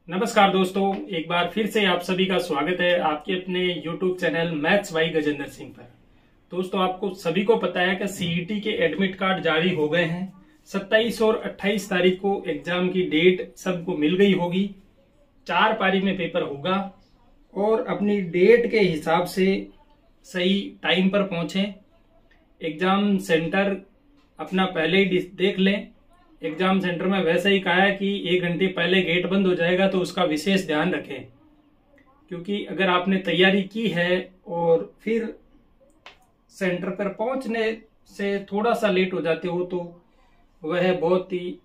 नमस्कार दोस्तों, एक बार फिर से आप सभी का स्वागत है आपके अपने YouTube channel maths by Gajendra Singh पर। दोस्तों, आपको सभी को पता है कि सीईटी के एडमिट कार्ड जारी हो गए हैं। 27 और 28 तारीख को एग्जाम की डेट सबको मिल गई होगी। 4 पारी में पेपर होगा और अपनी डेट के हिसाब से सही टाइम पर पहुंचे। एग्जाम सेंटर अपना पहले ही देख लें। एग्जाम सेंटर में वैसे ही कहा है कि 1 घंटे पहले गेट बंद हो जाएगा, तो उसका विशेष ध्यान रखें, क्योंकि अगर आपने तैयारी की है और फिर सेंटर पर पहुंचने से थोड़ा सा लेट हो जाते हो तो वह बहुत ही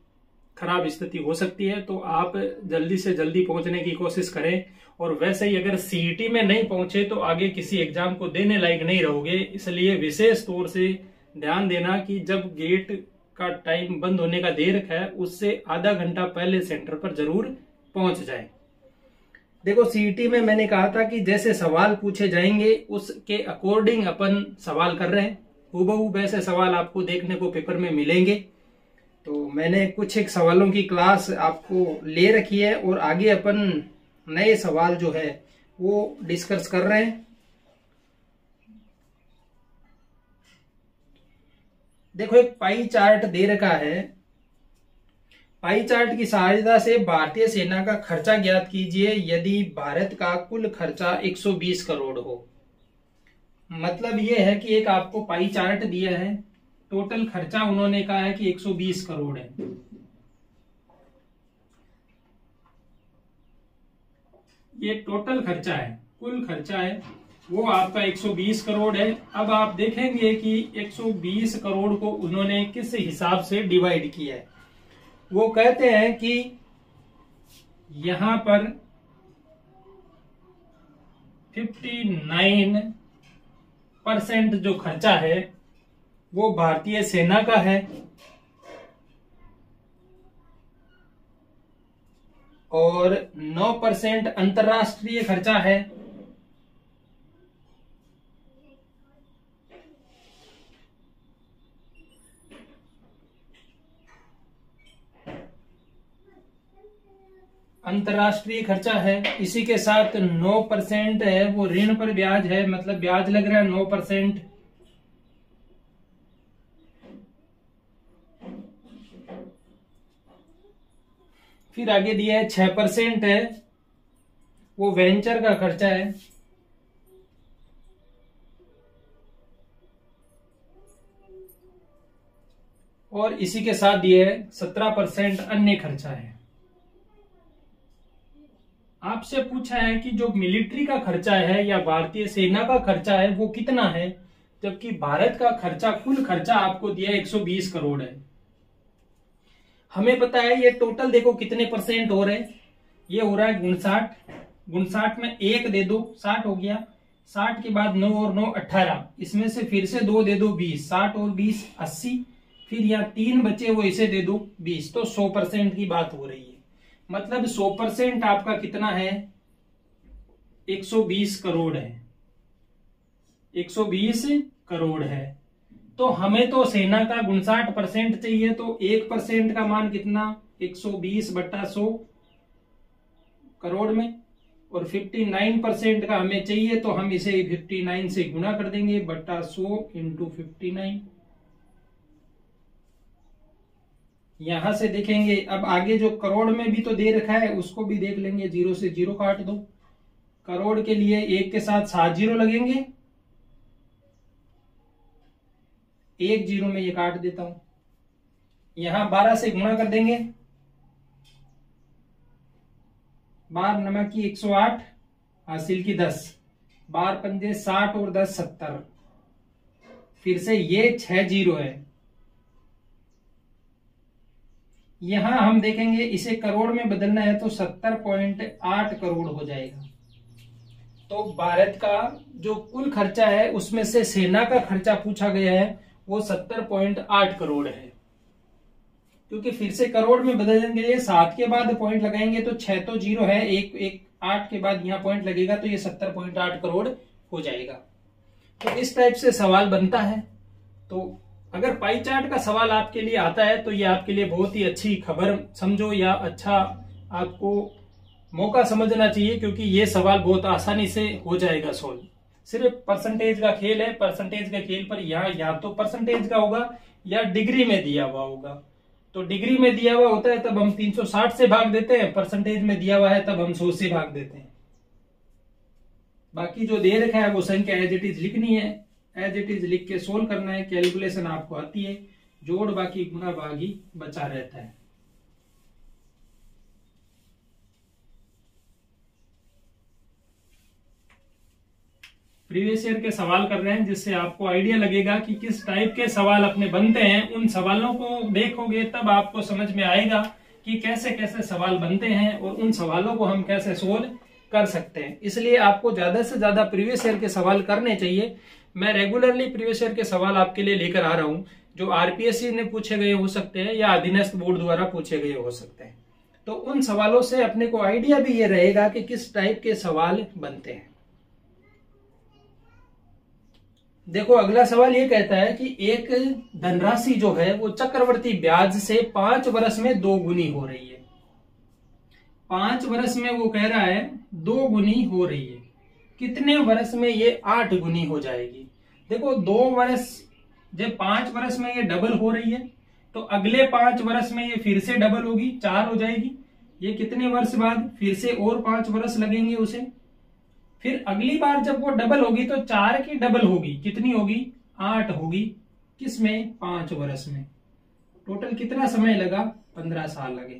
खराब स्थिति हो सकती है। तो आप जल्दी से जल्दी पहुंचने की कोशिश करें। और वैसे ही अगर सीईटी में नहीं पहुंचे तो आगे किसी एग्जाम को देने लायक नहीं रहोगे। इसलिए विशेष तौर से ध्यान देना कि जब गेट का टाइम बंद होने का देर है उससे आधा घंटा पहले सेंटर पर जरूर पहुंच जाए। देखो, सीईटी में मैंने कहा था कि जैसे सवाल पूछे जाएंगे उसके अकॉर्डिंग अपन सवाल कर रहे हैं। हूबहू वैसे सवाल आपको देखने को पेपर में मिलेंगे। तो मैंने कुछ एक सवालों की क्लास आपको ले रखी है और आगे अपन नए सवाल जो है वो डिस्कस कर रहे हैं। देखो, एक पाई चार्ट दे रखा है। पाई चार्ट की सहायता से भारतीय सेना का खर्चा ज्ञात कीजिए यदि भारत का कुल खर्चा 120 करोड़ हो। मतलब यह है कि एक आपको पाई चार्ट दिया है, टोटल खर्चा उन्होंने कहा है कि 120 करोड़ है। ये टोटल खर्चा है, कुल खर्चा है, वो आपका 120 करोड़ है। अब आप देखेंगे कि 120 करोड़ को उन्होंने किस हिसाब से डिवाइड किया है। वो कहते हैं कि यहां पर 59% जो खर्चा है वो भारतीय सेना का है और 9% अंतर्राष्ट्रीय खर्चा है। अंतर्राष्ट्रीय खर्चा है। इसी के साथ 9% है वो ऋण पर ब्याज है, मतलब ब्याज लग रहा है 9%। फिर आगे दिया है 6% है वो वेंचर का खर्चा है। और इसी के साथ दिया है 17% अन्य खर्चा है। आपसे पूछा है कि जो मिलिट्री का खर्चा है या भारतीय सेना का खर्चा है वो कितना है, जबकि भारत का खर्चा, कुल खर्चा आपको दिया 120 करोड़ है। हमें पता है ये टोटल देखो कितने परसेंट हो रहे हैं। ये हो रहा है 59 में 1 दे दो 60 हो गया। 60 के बाद 9 और 9 18, इसमें से फिर से 2 दे दो 20, 60 और 20 80, फिर यहाँ 3 बचे वो इसे दे दो 20, तो 100% की बात हो रही है। मतलब 100% आपका कितना है, 120 करोड़ है। 120 करोड़ है। तो हमें तो सेना का 59% चाहिए, तो 1% का मान कितना, 120/100 करोड़ में, और 59% का हमें चाहिए तो हम इसे 59 से गुणा कर देंगे, बटा 100 × 59। यहां से देखेंगे। अब आगे जो करोड़ में भी तो दे रखा है उसको भी देख लेंगे। 0 से 0 काट दो। करोड़ के लिए 1 के साथ 7 0 लगेंगे। 1 0 में ये काट देता हूं। यहां 12 से गुणा कर देंगे। 12 नमक की 108, हासिल की 10, 12 पंजे 60 और 10 70। फिर से ये 6 0 है। यहां हम देखेंगे इसे करोड़ में बदलना है तो 70.8 करोड़ हो जाएगा। तो भारत का जो कुल खर्चा है उसमें से सेना का खर्चा पूछा गया है वो 70.8 करोड़ है। क्योंकि फिर से करोड़ में बदलेंगे, 7 के बाद पॉइंट लगाएंगे तो 6 तो 0 है, एक 8 के बाद यहां पॉइंट लगेगा तो ये 70.8 करोड़ हो जाएगा। तो इस टाइप से सवाल बनता है। तो अगर पाई चार्ट का सवाल आपके लिए आता है तो ये आपके लिए बहुत ही अच्छी खबर समझो, या अच्छा आपको मौका समझना चाहिए, क्योंकि ये सवाल बहुत आसानी से हो जाएगा सोल्व। सिर्फ परसेंटेज का खेल है। परसेंटेज के खेल पर यहाँ या तो परसेंटेज का होगा या डिग्री में दिया हुआ होगा। तो डिग्री में दिया हुआ होता है तब हम 360 से भाग देते हैं, परसेंटेज में दिया हुआ है तब हम 100 से भाग देते हैं। बाकी जो दे रखा है वो संख्या एज इट इज लिखनी है, एज इट इज लिख के सोल्व करना है। कैलकुलेशन आपको आती है, जोड़ बाकी गुना भागी बचा रहता है। प्रीवियस ईयर के सवाल कर रहे हैं, जिससे आपको आइडिया लगेगा कि किस टाइप के सवाल अपने बनते हैं। उन सवालों को देखोगे तब आपको समझ में आएगा कि कैसे कैसे सवाल बनते हैं और उन सवालों को हम कैसे सोल्व कर सकते हैं। इसलिए आपको ज्यादा से ज्यादा प्रीवियस ईयर के सवाल करने चाहिए। मैं रेगुलरली प्रीवियस ईयर के सवाल आपके लिए लेकर आ रहा हूं, जो आरपीएससी ने पूछे गए हो सकते हैं या अधीनस्थ बोर्ड द्वारा पूछे गए हो सकते हैं। तो उन सवालों से अपने को आइडिया भी ये रहेगा कि किस टाइप के सवाल बनते हैं। देखो अगला सवाल ये कहता है कि एक धनराशि जो है वो चक्रवर्ती ब्याज से 5 वर्ष में 2 गुनी हो रही है। 5 वर्ष में वो कह रहा है 2 गुनी हो रही है। कितने वर्ष में ये 8 गुनी हो जाएगी? देखो 2 वर्ष, जब 5 वर्ष में ये डबल हो रही है तो अगले 5 वर्ष में ये फिर से डबल होगी, 4 हो जाएगी। ये कितने वर्ष बाद फिर से और 5 वर्ष लगेंगे उसे। फिर अगली बार जब वो डबल होगी तो 4 की डबल होगी, कितनी होगी? 8 होगी। किसमें? 5 वर्ष में। टोटल कितना समय लगा? 15 साल लगे।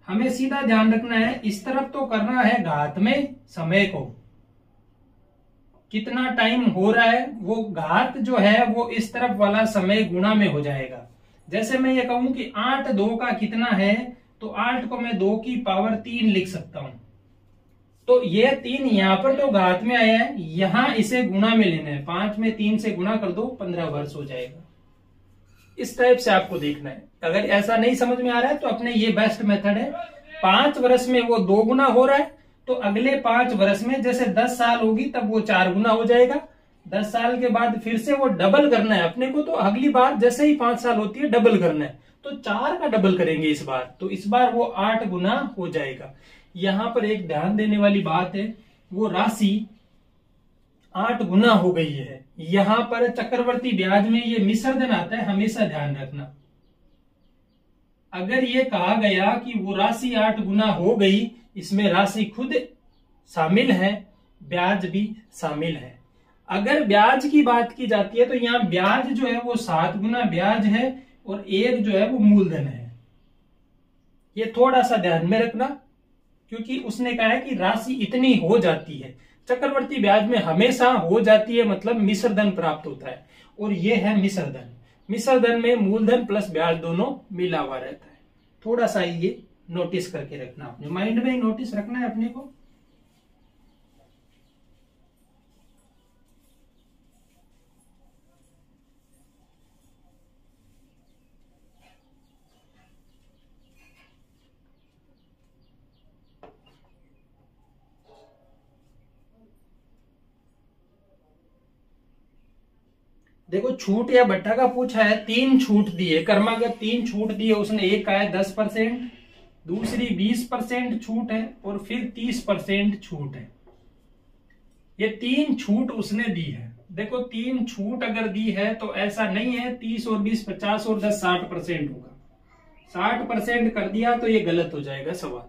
हमें सीधा ध्यान रखना है, इस तरफ तो करना है घात में समय को, कितना टाइम हो रहा है वो घात जो है वो इस तरफ वाला समय गुणा में हो जाएगा। जैसे मैं ये कहूं कि 8 2 का कितना है, तो 8 को मैं 2 की पावर 3 लिख सकता हूं। तो ये 3 यहां पर तो घात में आया है, यहां इसे गुणा में लेना है। 5 में 3 से गुणा कर दो, 15 वर्ष हो जाएगा। इस टाइप से आपको देखना है। अगर ऐसा नहीं समझ में आ रहा है तो अपने ये बेस्ट मेथड है। 5 वर्ष में वो 2 गुना हो रहा है, तो अगले 5 वर्ष में जैसे 10 साल होगी तब वो 4 गुना हो जाएगा। 10 साल के बाद फिर से वो डबल करना है अपने को, तो अगली बार जैसे ही 5 साल होती है डबल करना है, तो 4 का डबल करेंगे इस बार, तो इस बार वो 8 गुना हो जाएगा। यहां पर एक ध्यान देने वाली बात है, वो राशि 8 गुना हो गई है। यहां पर चक्रवर्ती ब्याज में ये मिश्र धन आता है, हमेशा ध्यान रखना। अगर ये कहा गया कि वो राशि 8 गुना हो गई, इसमें राशि खुद शामिल है, ब्याज भी शामिल है। अगर ब्याज की बात की जाती है तो यहाँ ब्याज जो है वो 7 गुना ब्याज है और 1 जो है वो मूलधन है। ये थोड़ा सा ध्यान में रखना, क्योंकि उसने कहा है कि राशि इतनी हो जाती है। चक्रवर्ती ब्याज में हमेशा हो जाती है, मतलब मिश्र धन प्राप्त होता है, और ये है मिश्र धन। मिश्र धन में मूलधन प्लस ब्याज दोनों मिला हुआ रहता है। थोड़ा सा ये नोटिस करके रखना, अपने माइंड में नोटिस रखना है अपने को। देखो छूट या बट्टा का पूछा है, 3 छूट दिए कर्मागत, 3 छूट दिए उसने। एक का है 10%, दूसरी 20% छूट है और फिर 30% छूट है। ये 3 छूट उसने दी है। देखो 3 छूट अगर दी है तो ऐसा नहीं है 30 और 20 50 और 10 60% होगा। 60% कर दिया तो ये गलत हो जाएगा सवाल।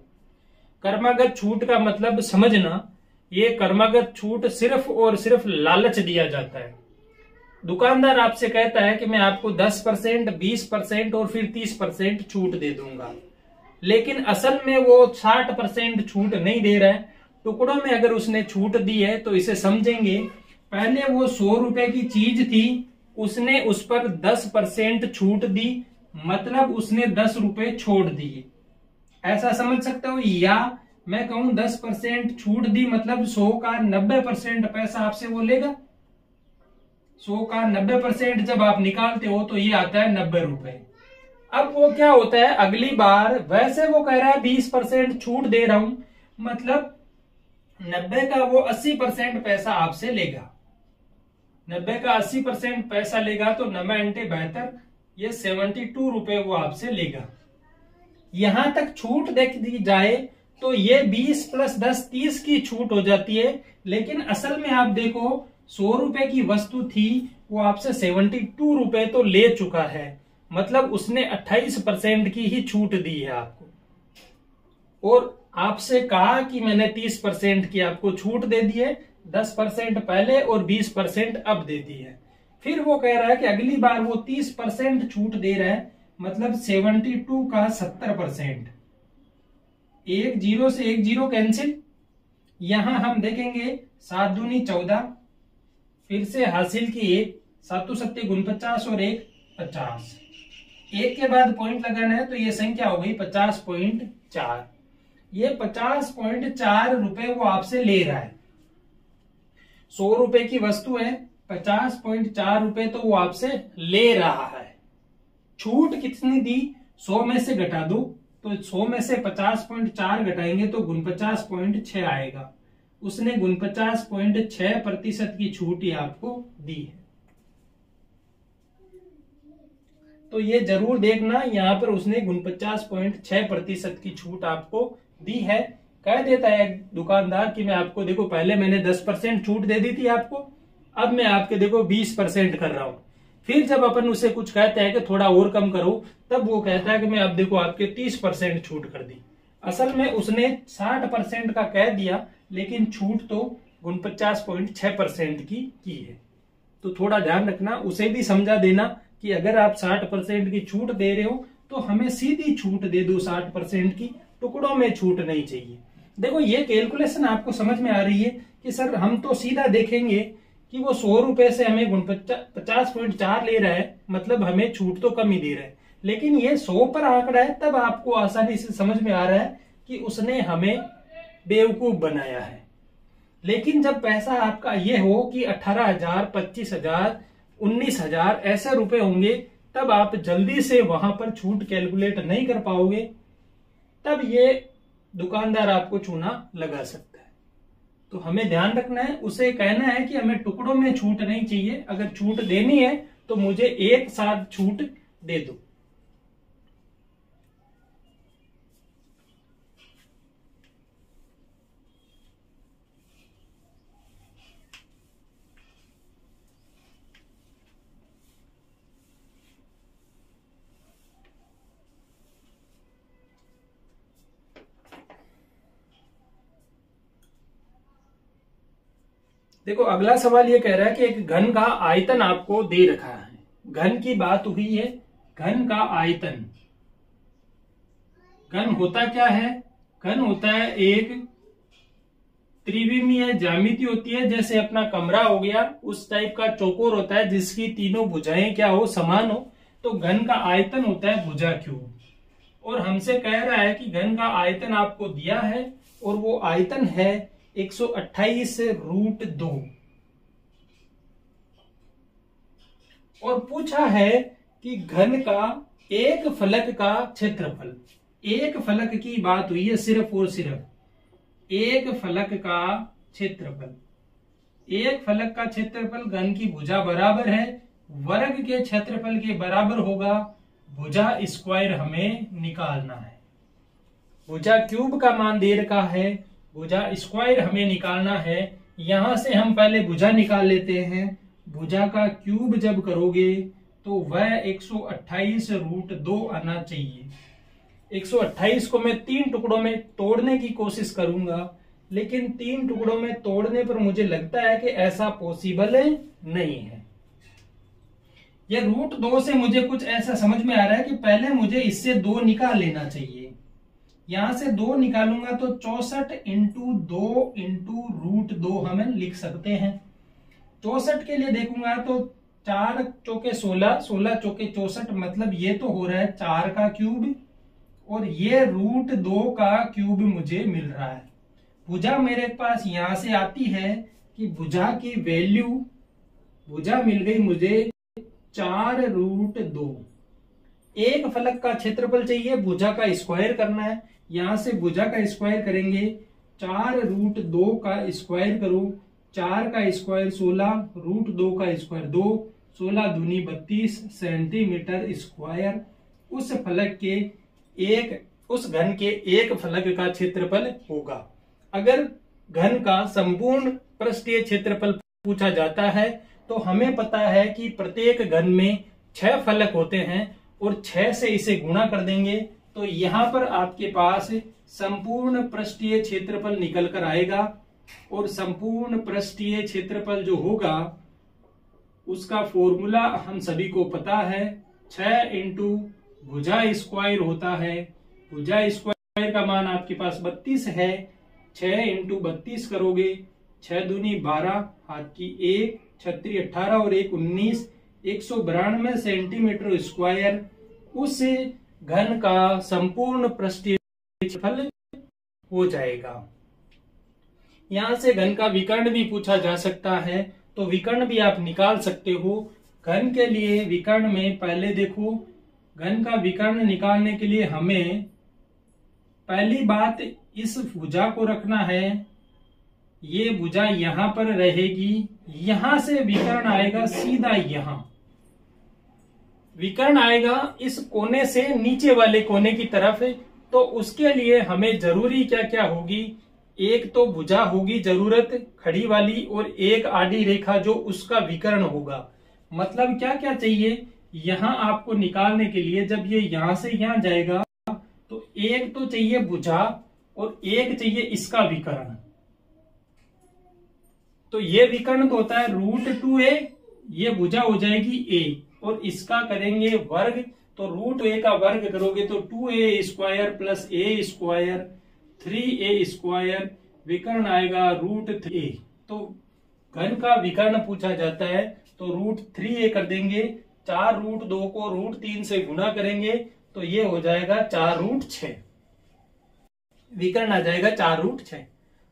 कर्मागत छूट का मतलब समझना, ये कर्मागत छूट सिर्फ और सिर्फ लालच दिया जाता है। दुकानदार आपसे कहता है कि मैं आपको 10%, 20% और फिर 30% छूट दे दूंगा, लेकिन असल में वो 60% छूट नहीं दे रहा है। टुकड़ों में अगर उसने छूट दी है तो इसे समझेंगे, पहले वो 100 रुपए की चीज थी, उसने उस पर 10% छूट दी, मतलब उसने 10 रुपए छोड़ दिए। ऐसा समझ सकते हो। या मैं कहूं 10% छूट दी मतलब 100 का 90% पैसा आपसे वो लेगा। 100 का 90% जब आप निकालते हो तो ये आता है 90 रुपए। अब वो क्या होता है, अगली बार वैसे वो कह रहा है 20% छूट दे रहा हूं, मतलब 90 का वो 80% पैसा आपसे लेगा। 90 का 80% पैसा लेगा तो 9 × 72, ये 72 रुपए वो आपसे लेगा। यहां तक छूट देख दी जाए तो ये 20 + 10 30 की छूट हो जाती है। लेकिन असल में आप देखो 100 रुपए की वस्तु थी, वो आपसे 72 रुपए तो ले चुका है, मतलब उसने 28% की ही छूट दी है आपको। और आपसे कहा कि मैंने 30% की आपको छूट दे दी है, 10% पहले और 20% अब दे दी है। फिर वो कह रहा है कि अगली बार वो 30% छूट दे रहा है, मतलब 72 का 70%। एक जीरो से एक जीरो कैंसिल। यहां हम देखेंगे 7 दूनी 14, फिर से हासिल की 1, 7 7 49 और 1 50। एक के बाद पॉइंट लगाना है तो ये संख्या हो गई 50.4। ये 50.4 रुपए वो आपसे ले रहा है। 100 रुपए की वस्तु है, 50.4 रुपए तो वो आपसे ले रहा है। छूट कितनी दी? 100 में से घटा दो, तो 100 में से 50.4 घटाएंगे तो 49.6 आएगा। उसने 49.6% की छूट ही आपको दी है। तो ये जरूर देखना, यहां पर उसने 49.6% की छूट आपको दी है। कह देता है दुकानदार कि मैं आपको देखो पहले मैंने 10% छूट दे दी थी आपको, अब मैं आपके देखो 20% कर रहा हूं। फिर जब अपन उसे कुछ कहते हैं कि थोड़ा और कम करो, तब वो कहता है कि मैं अब देखो आपके 30% छूट कर दी। असल में उसने 60% का कह दिया, लेकिन छूट तो 49.6% की है। तो थोड़ा ध्यान रखना, उसे भी समझा देना कि अगर आप 60% की छूट दे रहे हो तो हमें सीधी छूट दे दो 60% की, टुकड़ों में छूट नहीं चाहिए। देखो ये कैलकुलेशन आपको समझ में आ रही है कि सर हम तो सीधा देखेंगे कि वो 100 रुपए से हमें 50.4 ले रहा है, मतलब हमें छूट तो कम ही दे रहा है। लेकिन ये 100 पर आंकड़ा है, तब आपको आसानी से समझ में आ रहा है कि उसने हमें बेवकूफ बनाया है। लेकिन जब पैसा आपका ये हो कि 18,000, 25,000, 19,000 ऐसे रुपए होंगे, तब आप जल्दी से वहां पर छूट कैलकुलेट नहीं कर पाओगे, तब ये दुकानदार आपको चूना लगा सकता है। तो हमें ध्यान रखना है, उसे कहना है कि हमें टुकड़ों में छूट नहीं चाहिए, अगर छूट देनी है तो मुझे एक साथ छूट दे दो। देखो अगला सवाल ये कह रहा है कि एक घन का आयतन आपको दे रखा है। घन की बात हुई है, घन का आयतन। घन होता क्या है? घन होता है एक त्रिविमीय ज्यामिति होती है, जैसे अपना कमरा हो गया, उस टाइप का चौकोर होता है जिसकी तीनों भुजाएं क्या हो, समान हो। तो घन का आयतन होता है भुजा क्यूब। और हमसे कह रहा है कि घन का आयतन आपको दिया है, और वो आयतन है 128√2। और पूछा है कि घन का एक फलक का क्षेत्रफल। एक फलक की बात हुई है सिर्फ और सिर्फ, एक फलक का क्षेत्रफल। एक फलक का क्षेत्रफल घन की भुजा बराबर है वर्ग के क्षेत्रफल के बराबर होगा। भुजा स्क्वायर हमें निकालना है। भुजा क्यूब का मान दे रखा है, भुजा स्क्वायर हमें निकालना है। यहां से हम पहले भुजा निकाल लेते हैं। भुजा का क्यूब जब करोगे तो वह 128√2 आना चाहिए। 128 को मैं 3 टुकड़ों में तोड़ने की कोशिश करूंगा, लेकिन 3 टुकड़ों में तोड़ने पर मुझे लगता है कि ऐसा पॉसिबल नहीं है। यह √2 से मुझे कुछ ऐसा समझ में आ रहा है कि पहले मुझे इससे 2 निकाल लेना चाहिए। यहां से 2 निकालूंगा तो 64 × 2 × √2 हम लिख सकते हैं। 64 के लिए देखूंगा तो 4 चौके 16, 16 चौके 64, मतलब ये तो हो रहा है 4 का क्यूब, और ये √2 का क्यूब मुझे मिल रहा है। भुजा मेरे पास यहां से आती है कि भुजा की वैल्यू, भुजा मिल गई मुझे 4√2। एक फलक का क्षेत्रफल चाहिए, भुजा का स्क्वायर करना है। यहां से भुजा का स्क्वायर करेंगे, 4√2 का स्क्वायर करो, 4 का स्क्वायर 16, √2 का स्क्वायर 2, 16 दूनी 32 सेंटीमीटर स्क्वायर। उस फलक के एक उस घन के एक फलक का क्षेत्रफल होगा। अगर घन का संपूर्ण पृष्ठीय क्षेत्रफल पूछा जाता है तो हमें पता है कि प्रत्येक घन में 6 फलक होते हैं और 6 से इसे गुणा कर देंगे तो यहां पर आपके पास संपूर्ण पृष्ठीय क्षेत्रफल निकल कर आएगा। और संपूर्ण पृष्ठीय क्षेत्रफल जो होगा उसका फॉर्मूला हम सभी को पता है, 6 इंटू भुजा स्क्वायर होता है। भुजा स्क्वायर का मान आपके पास 32 है। 6 इंटू 32 करोगे, 6 दूनी 12, हाथ की 1, 36 18 और 1 19, 192 सेंटीमीटर स्क्वायर उस घन का संपूर्ण पृष्ठीय क्षेत्रफल हो जाएगा। यहां से घन का विकर्ण भी पूछा जा सकता है तो विकर्ण भी आप निकाल सकते हो। घन के लिए विकर्ण में पहले देखो, घन का विकर्ण निकालने के लिए हमें पहली बात इस भुजा को रखना है। ये भुजा यहां पर रहेगी, यहां से विकर्ण आएगा सीधा यहां। विकर्ण आएगा इस कोने से नीचे वाले कोने की तरफ। तो उसके लिए हमें जरूरी क्या क्या होगी, एक तो भुजा होगी जरूरत खड़ी वाली और एक आड़ी रेखा जो उसका विकर्ण होगा। मतलब क्या क्या चाहिए यहां आपको निकालने के लिए, जब ये यहां से यहां जाएगा तो एक तो चाहिए भुजा और एक चाहिए इसका विकर्ण। तो ये विकर्ण तो होता है √2a, ये भुजा हो जाएगी a और इसका करेंगे वर्ग। तो √a का वर्ग करोगे तो 2a square plus a square 3a square, विकर्ण आएगा √3a। तो घन का विकर्ण पूछा जाता है तो √3a कर देंगे। 4√2 को √3 से गुणा करेंगे तो ये हो जाएगा 4√6, विकर्ण आ जाएगा 4√6।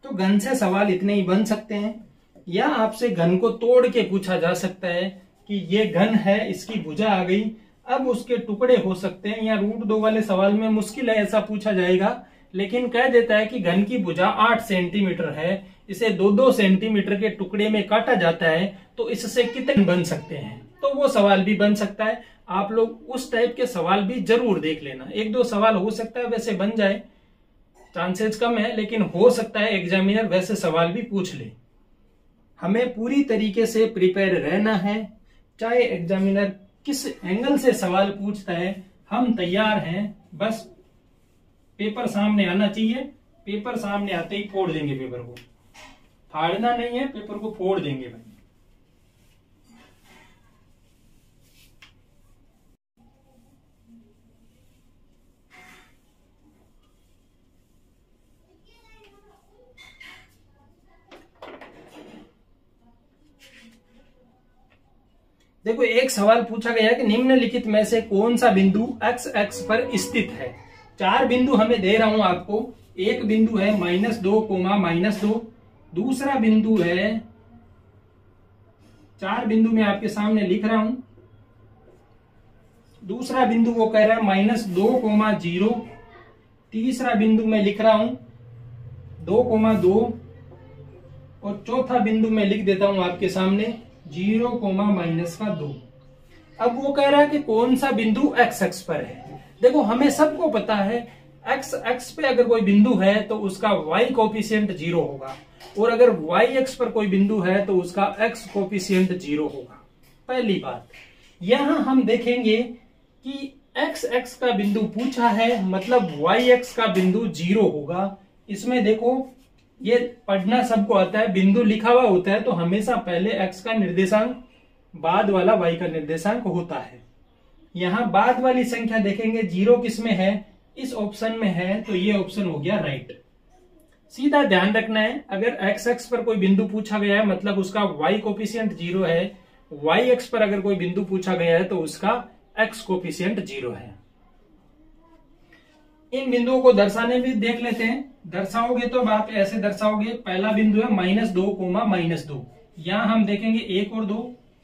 तो घन से सवाल इतने ही बन सकते हैं, या आपसे घन को तोड़ के पूछा जा सकता है कि ये घन है, इसकी भुजा आ गई, अब उसके टुकड़े हो सकते हैं। या √2 वाले सवाल में मुश्किल है ऐसा पूछा जाएगा, लेकिन कह देता है कि घन की भुजा 8 सेंटीमीटर है, इसे 2-2 सेंटीमीटर के टुकड़े में काटा जाता है तो इससे कितने बन सकते हैं, तो वो सवाल भी बन सकता है। आप लोग उस टाइप के सवाल भी जरूर देख लेना। 1-2 सवाल हो सकता है वैसे बन जाए, चांसेस कम है, लेकिन हो सकता है एग्जामिनर वैसे सवाल भी पूछ ले। हमें पूरी तरीके से प्रिपेयर रहना है, चाहे एग्जामिनर किस एंगल से सवाल पूछता है हम तैयार हैं। बस पेपर सामने आना चाहिए, पेपर सामने आते ही फोड़ देंगे पेपर को, फाड़ना नहीं है, पेपर को फोड़ देंगे भाई। देखो एक सवाल पूछा गया है कि निम्नलिखित में से कौन सा बिंदु x अक्ष पर स्थित है। 4 बिंदु हमें दे रहा हूं आपको। एक बिंदु है -2, -2, दूसरा बिंदु है, 4 बिंदु मैं आपके सामने लिख रहा हूं। दूसरा बिंदु वो कह रहा है -2, 0, तीसरा बिंदु मैं लिख रहा हूं 2, 2 और चौथा बिंदु मैं लिख देता हूं आपके सामने 0, -2। अब वो कह रहा है कि कौन सा बिंदु x अक्ष पर है। देखो हमें सबको पता है x अक्ष पे अगर कोई बिंदु है तो उसका y कोफिशिएंट 0 होगा, और अगर y अक्ष पर कोई बिंदु है तो उसका x कोफिशिएंट 0 होगा। पहली बात यहां हम देखेंगे कि x अक्ष का बिंदु पूछा है, मतलब y अक्ष का बिंदु 0 होगा। इसमें देखो ये पढ़ना सबको आता है, बिंदु लिखा हुआ होता है तो हमेशा पहले x का निर्देशांक बाद वाला y का निर्देशांक होता है। यहां बाद वाली संख्या देखेंगे 0 किसमें है, इस ऑप्शन में है, तो ये ऑप्शन हो गया राइट। सीधा ध्यान रखना है, अगर x अक्ष पर कोई बिंदु पूछा गया है मतलब उसका y कोफिशिएंट 0 है, y अक्ष पर अगर कोई बिंदु पूछा गया है तो उसका x कोफिशिएंट 0 है। इन बिंदुओं को दर्शाने भी देख लेते हैं। दर्शाओगे तो आप ऐसे दर्शाओगे, पहला बिंदु है -2, -2, यहां हम देखेंगे 1 और 2,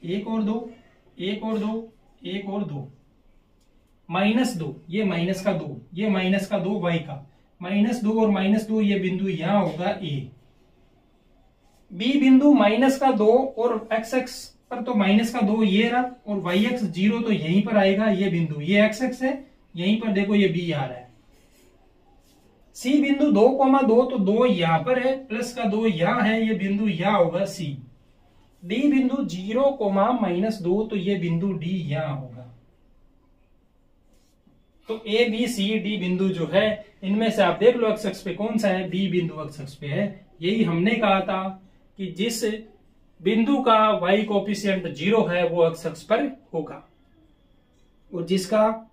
1 और 2, 1 और 2, 1 और 2, -2, ये माइनस का 2, ये माइनस का 2 y का, -2 और -2, ये बिंदु यहां होगा A। B बिंदु -2 और x अक्ष पर तो -2 ये रहा, और y अक्ष 0 तो यहीं पर आएगा, ये बिंदु, ये x अक्ष है, यहीं पर देखो ये B आ रहा है। सी बिंदु 2,2 तो 2 यहां पर है, प्लस का 2 यहां है, ये बिंदु यहां होगा सी। डी बिंदु 0,-2 तो ये बिंदु डी यहां होगा। तो ए बी सी डी बिंदु जो है इनमें से आप देख लो अक्ष अक्ष पे कौन सा है, बी बिंदु अक्ष अक्ष पे है। यही हमने कहा था कि जिस बिंदु का y कोफिशिएंट 0 है वो अक्ष अक्ष पर होगा, और जिसका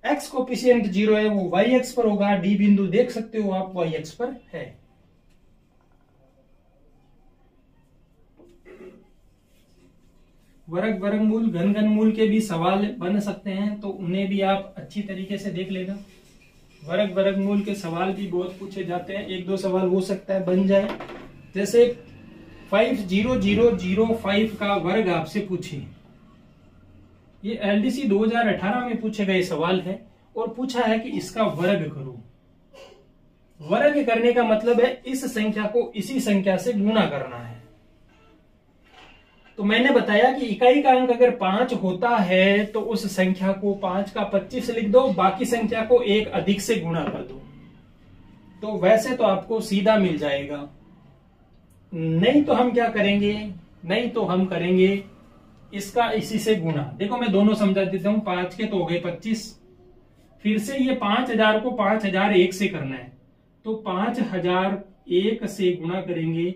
x कोफिशिएंट 0 है वो y अक्ष पर होगा। डी बिंदु देख सकते हो आप y अक्ष पर है। वर्ग वर्गमूल घन घनमूल के भी सवाल बन सकते हैं, तो उन्हें भी आप अच्छी तरीके से देख लेना। वर्ग वर्गमूल के सवाल भी बहुत पूछे जाते हैं, एक दो सवाल हो सकता है बन जाए। जैसे 50005 का वर्ग आपसे पूछे, ये एलडीसी 2018 में पूछे गए सवाल है, और पूछा है कि इसका वर्ग करो। वर्ग करने का मतलब है इस संख्या को इसी संख्या से गुणा करना है। तो मैंने बताया कि इकाई का अंक अगर 5 होता है तो उस संख्या को 5 का 25 लिख दो, बाकी संख्या को 1 अधिक से गुणा कर दो। तो वैसे तो आपको सीधा मिल जाएगा, नहीं तो हम क्या करेंगे, नहीं तो हम करेंगे इसका इसी से गुणा। देखो मैं दोनों समझा देता हूं, 5 के तो हो गए 25, फिर से ये 5000 को 5001 से करना है, तो 5001 से गुणा करेंगे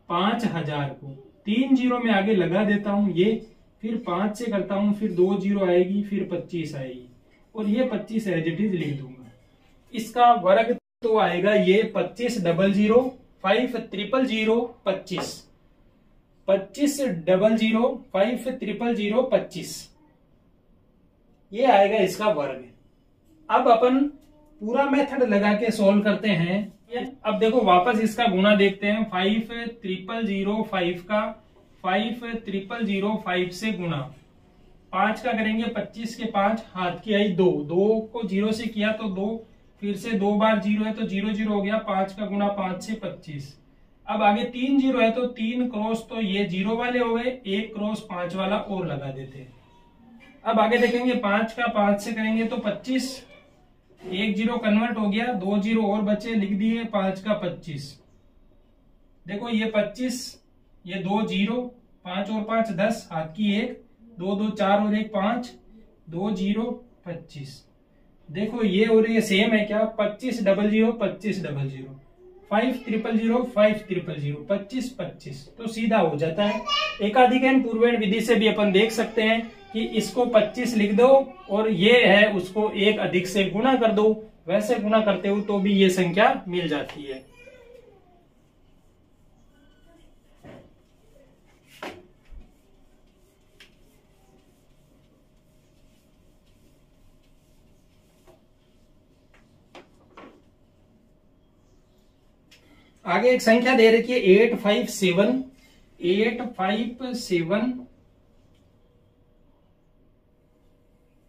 5000 को। 3 जीरो में आगे लगा देता हूं ये, फिर 5 से करता हूं, फिर 2 जीरो आएगी, फिर 25 आएगी, और ये 25 एज इट इज लिख दूंगा। इसका वर्ग तो आएगा ये 25 00 5 000 25, 25 00 5 000 25, ये आएगा इसका वर्ग। अब अपन पूरा मेथड लगा के सॉल्व करते हैं। अब देखो वापस इसका गुणा देखते हैं, 5 000 5 का 5 000 से गुणा, 5 का करेंगे 25 के 5, हाथ की आई 2, 2 को 0 से किया तो 2, फिर से 2 बार 0 है तो 0 0 हो गया, 5 का गुणा 5 से 25। अब आगे 3 0 है तो 3 क्रॉस तो ये 0 वाले हो गए, 1 क्रॉस 5 वाला और लगा देते हैं। अब आगे देखेंगे 5 का 5 से करेंगे तो 25, 1 0 कन्वर्ट हो गया, 2 0 और बचे लिख दिए, 5 का 25। देखो ये 25, ये 2 0, 5 और 5 10, हाथ की 1, 2 2 4 और 1 5, 2 0 25। देखो ये और ये सेम है क्या, 25 00 25 00, 5 000 5 000 25 25, तो सीधा हो जाता है। एकाधिकरण पूर्वेण विधि से भी अपन देख सकते हैं कि इसको 25 लिख दो और ये है उसको 1 अधिक से गुणा कर दो, वैसे गुणा करते हो तो भी ये संख्या मिल जाती है। आगे एक संख्या दे रखी है 857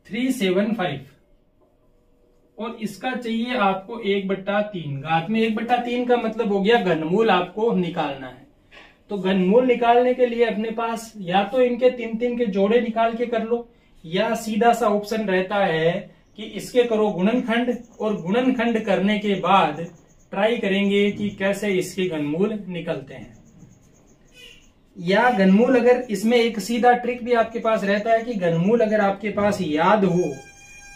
375, और इसका चाहिए आपको 1/3। घात में 1/3 का मतलब हो गया घनमूल आपको निकालना है। तो घनमूल निकालने के लिए अपने पास या तो इनके 3 के जोड़े निकाल के कर लो, या सीधा सा ऑप्शन रहता है कि इसके करो गुणनखंड, और गुणनखंड करने के बाद ट्राई करेंगे कि कैसे इसके घनमूल निकलते हैं। या घनमूल अगर इसमें एक सीधा ट्रिक भी आपके पास रहता है कि घनमूल अगर आपके पास याद हो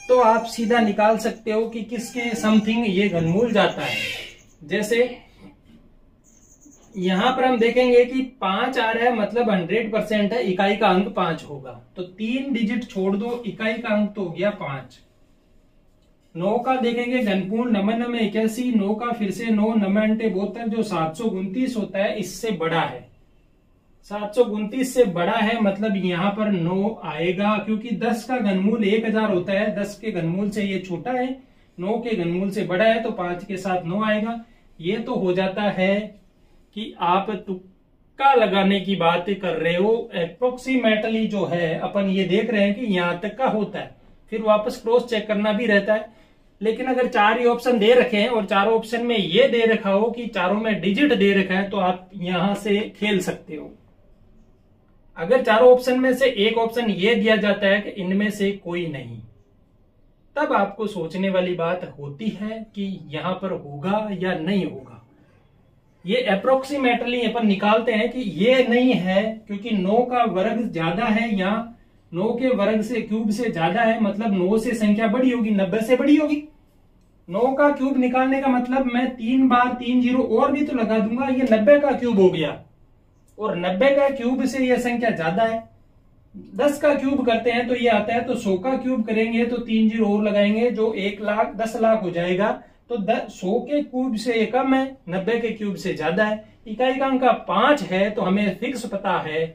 तो आप सीधा निकाल सकते हो कि किसके समथिंग ये घनमूल जाता है। जैसे यहां पर हम देखेंगे कि 5 आ रहा है, मतलब 100% है, इकाई का अंक 5 होगा, तो 3 डिजिट छोड़ दो, इकाई का अंक तो हो गया 5। 9 का देखेंगे घनपूर्ण, नमन में 81, 9 का फिर से 9, नमन 72 जो 729 होता है, इससे बड़ा है। 729 से बड़ा है मतलब यहाँ पर 9 आएगा, क्योंकि 10 का घनमूल 1000 होता है, 10 के घनमूल से ये छोटा है, 9 के घनमूल से बड़ा है, तो 5 के साथ 9 आएगा। ये तो हो जाता है कि आप तुक्का लगाने की बात कर रहे हो। अप्रोक्सीमेटली जो है अपन ये देख रहे हैं कि यहां तक का होता है, फिर वापस क्रॉस चेक करना भी रहता है। लेकिन अगर 4 ही ऑप्शन दे रखे हैं और चारों ऑप्शन में ये दे रखा हो कि चारों में डिजिट दे रखा है, तो आप यहां से खेल सकते हो। अगर चारों ऑप्शन में से एक ऑप्शन ये दिया जाता है कि इनमें से कोई नहीं, तब आपको सोचने वाली बात होती है कि यहां पर होगा या नहीं होगा। ये अप्रोक्सीमेटली अपन निकालते हैं कि ये नहीं है, क्योंकि 9 का वर्ग ज्यादा है, यहाँ 9 के वर्ग से क्यूब से ज्यादा है, मतलब 9 से संख्या बड़ी होगी, 90 से बड़ी होगी। 9 का क्यूब निकालने का मतलब मैं 3 बार 3 जीरो और भी तो लगा दूंगा, ये 90 का क्यूब हो गया, और 90 का क्यूब से यह संख्या ज्यादा है। 10 का क्यूब करते हैं तो ये आता है, तो 100 का क्यूब करेंगे तो 3 जीरो और लगाएंगे, जो 1 लाख 10 लाख हो जाएगा। तो 100 के क्यूब से ये कम है, 90 के क्यूब से ज्यादा है। इकाई का अंक 5 है, तो हमें फिक्स पता है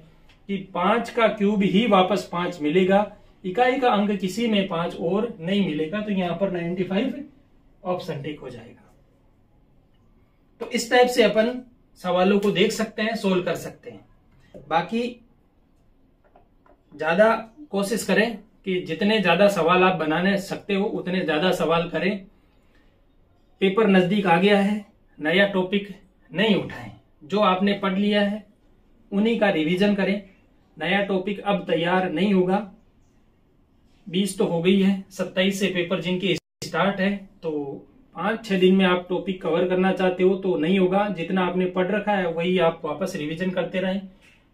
कि 5 का क्यूब ही वापस 5 मिलेगा, इकाई का अंक किसी में 5 और नहीं मिलेगा। तो यहां पर 95 ऑप्शन टिक हो जाएगा। तो इस टाइप से अपन सवालों को देख सकते हैं, सोल्व कर सकते हैं। बाकी ज्यादा कोशिश करें कि जितने ज्यादा सवाल आप बनाने सकते हो उतने ज्यादा सवाल करें। पेपर नजदीक आ गया है, नया टॉपिक नहीं उठाएं, जो आपने पढ़ लिया है उन्हीं का रिवीजन करें। नया टॉपिक अब तैयार नहीं होगा, 20 तो हो गई है, 27 से पेपर जिनकी स्टार्ट है, तो 5-6 दिन में आप टॉपिक कवर करना चाहते हो तो नहीं होगा। जितना आपने पढ़ रखा है वही आप वापस रिवीजन करते रहें।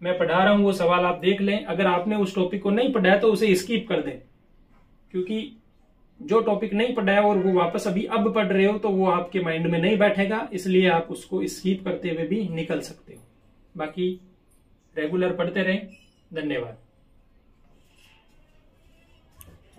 मैं पढ़ा रहा हूं वो सवाल आप देख लें। अगर आपने उस टॉपिक को नहीं पढ़ा है तो उसे स्किप कर दें, क्योंकि जो टॉपिक नहीं पढ़ा है और वो वापस अभी अब पढ़ रहे हो तो वो आपके माइंड में नहीं बैठेगा, इसलिए आप उसको स्किप करते हुए भी निकल सकते हो। बाकी रेगुलर पढ़ते रहें। धन्यवाद।